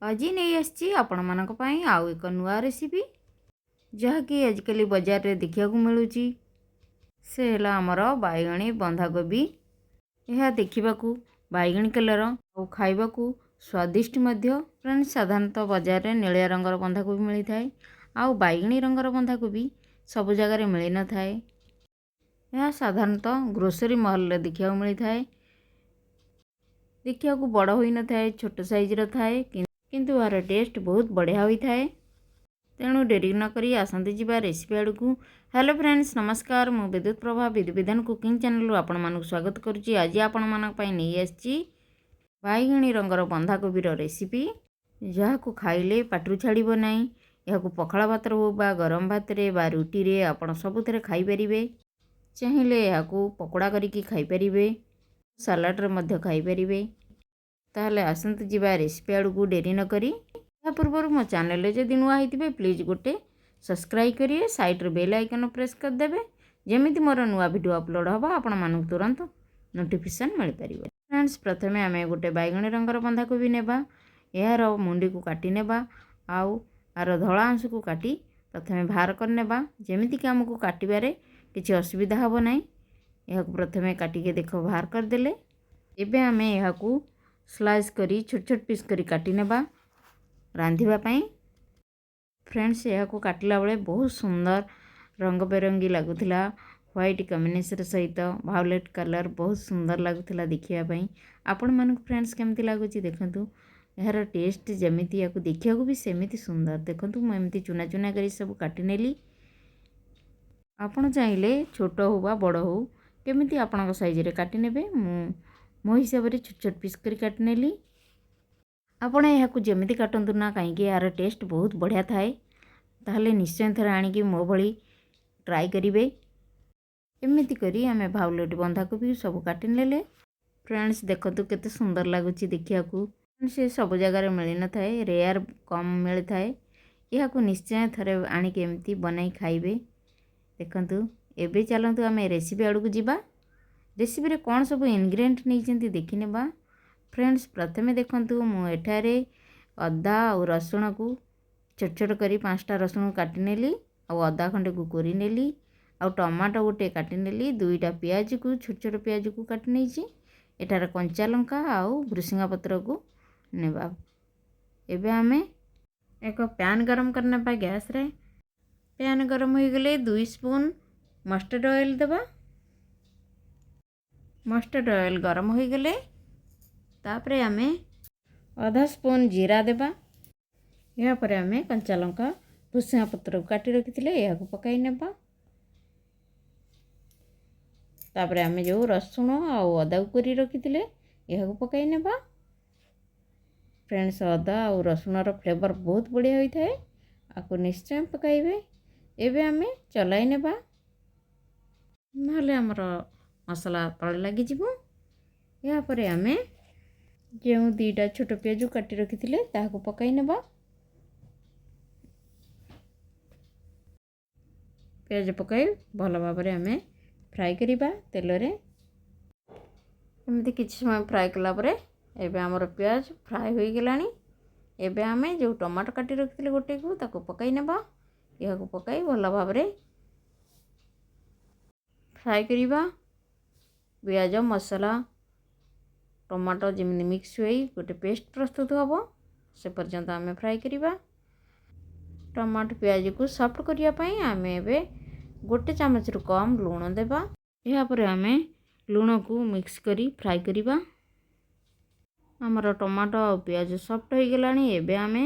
आज नहीं आसी आपण मानक पई आउ एक नुआ रेसिपी जहाँकि आजिकल बाजार रे देखा मिलूँ से है आमर बैगणी बंधाकोबी। यह देखा बैगणी कलर और खाइबा स्वादिष्ट फ्रेंड्स साधारणतः बाजार रे नीलिया रंगर बंधाकोबी मिलता है आउ बैगणी रंगर बंधाकोबी सब जगार मिल न थाए। यह साधारणतः ग्रोसरी मॉल रे देखा मिलता है। देखा बड़ हो न थाए, छोट साइजर थाए किंतु यार टेस्ट बहुत बढ़िया होता है। तेणु डेरी न करी आसंती जीवा रेसिपी आड़ को। हेलो फ्रेंड्स नमस्कार, मु विद्युत प्रभा विधि विधान कुकिंग चैनल आपण मानक स्वागत करुच्ची। आज आपण मानक नहीं आसी बैगणी रंगर बंधाकोबी रेसिपी जहाँ को खाइले पाटरू छाड़ब ना। यह पखाला भात हो बा गरम भात रे बा रुटी रे आपण सबुथे खाईपारे। चाहिए यह पकोड़ा करके खाईपारे, सालाड रे मध्य खाईपारे। ताहले आसंतु जीवा रेसिपी आड़ को डेरी न करी। या पूर्व मो चैनल जदि नुआ होइतिबे प्लीज गोटे सब्सक्राइब करिए, साइड रे बेल आइकन प्रेस कर देबे जेमिति मोर नुआ वीडियो अपलोड होबा आपण मानक तुरंत नोटिफिकेशन मिल परिबे। फ्रेंड्स प्रथमे आमे गोटे बैगणी रंगर बंधाकोबी नेबा, यार मुंडी को काटी नेबा आउ आर धला अंश को काटी प्रथमे बाहर कर नेबा जेमिति कि हमको काटिबारे किछि असुविधा हबो नै। यह प्रथमे काटी के देखो बाहर कर देले। एबे आमे यह को स्लाइस करी छोट छोट पीस करी काटी नेबा रांधिबा पई। फ्रेंड्स यह को काटला बेले बहुत सुंदर रंग बेरंगी लगुला, व्हाइट कॉम्बिनेशन सहित वायलेट कलर बहुत सुंदर लगुला देखिया पई। आपण मानक फ्रेंड्स केमती लागुची देखंतु, यार टेस्ट जेमिति याको देखिया को भी सेमिति सुंदर। देखंतु मैं एमती चुना चुना करी सब काटी नेली। आपण चाहिले छोट हो बा बड़ हो केमिति आपणक साइज रे काटी नेबे। मो हिसाब रे छोट छोट पीस करी काटी नेली। आपण यह जमी काटतु ना कहीं यार टेस्ट बहुत बढ़िया थाए। ताहले निश्चय थर आणिकी मो भली ट्राई करेंगे। एमती करी आमे भाउलेट बंधाकोबी सब काटी नेले। फ्रेंड्स देखतु केते सुंदर लगुच देखिया को। से सब जगार मिल न थाए, रेयर कम मिल थाए। यह निश्चय थरे आणिकी एमती बनाई खाइबे। देखंतु एबे चलंतु आमे रेसिपी आड़ को जीवा। रेसिपी रे कौन सब इनग्रेडिएंट नहीं देखि नेबा। फ्रेंड्स प्रथमे देखंतु मु एठारे अदा और रसुण को छोट छोट करी 5टा रसुण काटी नेली और अदा खंडे को कोरी नेली और टमाटो गोटे काटी नेली। 2टा प्याज को छोट छोट प्याज को काटी नेची। एठारे कंचा लंका और भृसंगा पत्र को नेबा। एबे आमे एक पैन गरम करने पा गैस रे। पैन गरम हो गले 2 स्पून मस्टर्ड ऑयल देबा। मस्टर्ड ऑयल गरम हो गले तापरे आमे आधा स्पून जीरा देबा। या परे आमे कंचा लंका भुसंगा पत्र काटी रखिथिले या को पकाई नेबा। तापरे आमे जो रसुण और अदा कोरी रखिथिले या को पकाई नेबा। फ्रेंड्स अदा और रसुण रो फ्लेवर बहुत बढ़िया होई थाए, आको निश्चय पकाइबे। एबे आमे चलाई नेबा नहले हमर मसला तळे लागि जिवो। या परे आमे जो 2टा छोट प्याज काटी रखिथिले ताहाको पकाई नेबा। प्याज पकाई भल भाव आमे फ्राई करिबा तेल रे। एमती किछि समय फ्राई कला परे एबे हमर प्याज फ्राई होई गेलानी। एबे आमे जो टमाटो काटी रखिथिले गोटे को ताको पकाई नेबा। यह को पकाई भल भाव फ्राई करिबा। प्याज मसला टमाटो जमी मिक्स हो गोटे पेस्ट प्रस्तुत हम से पर्यंत आमे फ्राई करिबा। टमाटो प्याज को सॉफ्ट करने आम ए गोटे चामच रु कम लुण देबा। या परे आमे लुण को मिक्स करी फ्राई करिबा। हमर टमाटो और प्याज सॉफ्ट हो गलानी। एबे आमे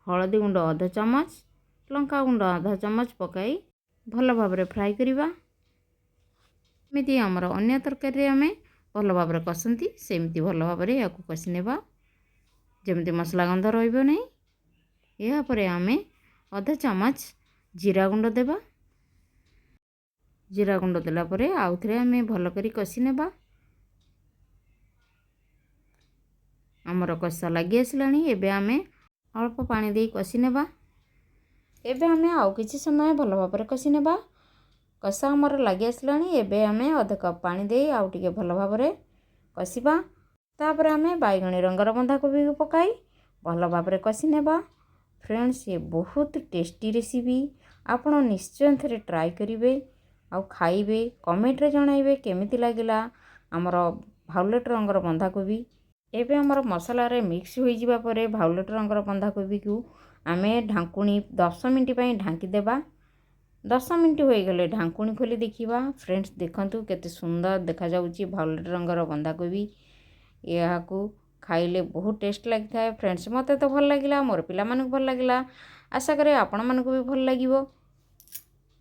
हळदी गुंड आधा चामच, लंका गुंड आधा चामच पकाई भल भाव फ्राई करिबा। एमिति हमर अन्य तरकारी आमे भल भाव कसंती सेमती भल भाव या कषि नेबा जमती मसला गंध रहिबो नै। या परे आमे आधा चामच जीरा गुंड देबा। जीरा गुंड देला परे आउ थरे आमे भल करी कषि नेबा। हमर कषा लागि आसलानी। एबे आमे अल्प पानी दे कषि नेबा। एबे आमे आउ किछि समय भल भाव कषि नेबा। कषा हमर लागि आसलानी। एबे आमे आधा कप पानी दे आउ टिके भल भाव कषिबा। तापर आमे बैगणी रंगर बंधाकोबी को पकाई ଭଲ ଭାବରେ କଷି ନେବା। फ्रेंड्स ये बहुत टेस्टी रेसिपी आपण निश्चय थे ट्राई करेंगे आउ खाइबे कमेंट रे जणाइबे केमिति लागिला हमर भायोलेट रंगर बंधाकोबी। एबे हमर मसला रे मिक्स होई जिबा परे भायोलेट रंगर बंधाकोबी को आमे ढांकुणी 10 मिनिट पई ढांकी देबा। 10 मिनिट हो गले ढांकुणी खोली देखिबा। फ्रेंड्स देखंतु केते सुंदर देखा जाउची भायोलेट रंगर बंधाकोबी। याकू खाइले बहुत टेस्ट लगता है। फ्रेंड्स मते तो भल लगिला, मोर पिला मानक भल लगिला, आशा करे आपण मानक भी भल लागिवो।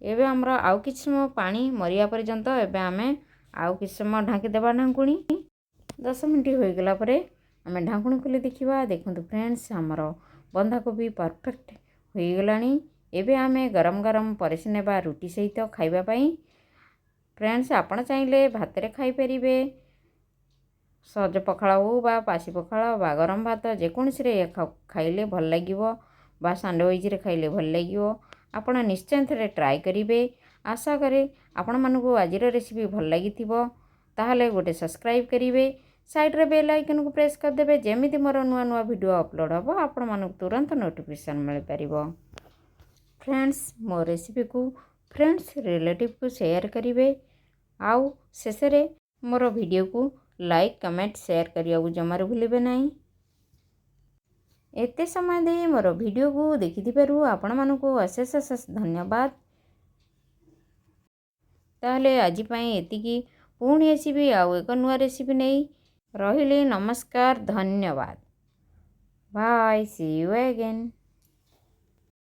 एबे हमरा आउ किछ समय पानी मरिया पर्यंत एबे आमे आउ किछ समय ढांकी देबा ढांकुणी। 10 मिनिट हो गला परे आमे ढांकुणी खोली देखिबा। देखंतु फ्रेंड्स हमर बंधाकोबी परफेक्ट हो गलानी। एबे आमे गरम गरम परिसि नेबा रुटी सहित खाइबा पई। फ्रेंड्स आपण चाहिले भात रे खाइ परिबे, सज पखाला हो बा पासी पखाला बा गरम भात जेकोसी रे खाइले भल लागिवो बा सैंडविच रे खाइले भल लागिवो। आपण निश्चय थे ट्राई करेंगे। आशा करे आपण मानकु आजिर रेसिपी भल लागिथिबो। ताहले गोटे सब्सक्राइब करेंगे, साइड रे बेल आइकन को प्रेस कर देबे, जेमिति मोर नुआ नुआ वीडियो अपलोड हबो आपण मानकु तुरंत नोटिफिकेशन मिल परिबो। फ्रेंड्स मो रेसिपी को फ्रेंड्स रिलेटिव को शेयर करेंगे। आउ शेष रे मोर वीडियो को लाइक कमेंट शेयर करिया जमार भूलिबे नहीं। एते समय दे मोर वीडियो को देखिथिबारु आपण मानकु अशेष अशेष धन्यवाद। ताहले आजि पई एतिकी पुणी आसीबी आउ एक नुआ रेसिपी नहीं रहिले। नमस्कार, धन्यवाद, बाय, सी यू अगेन।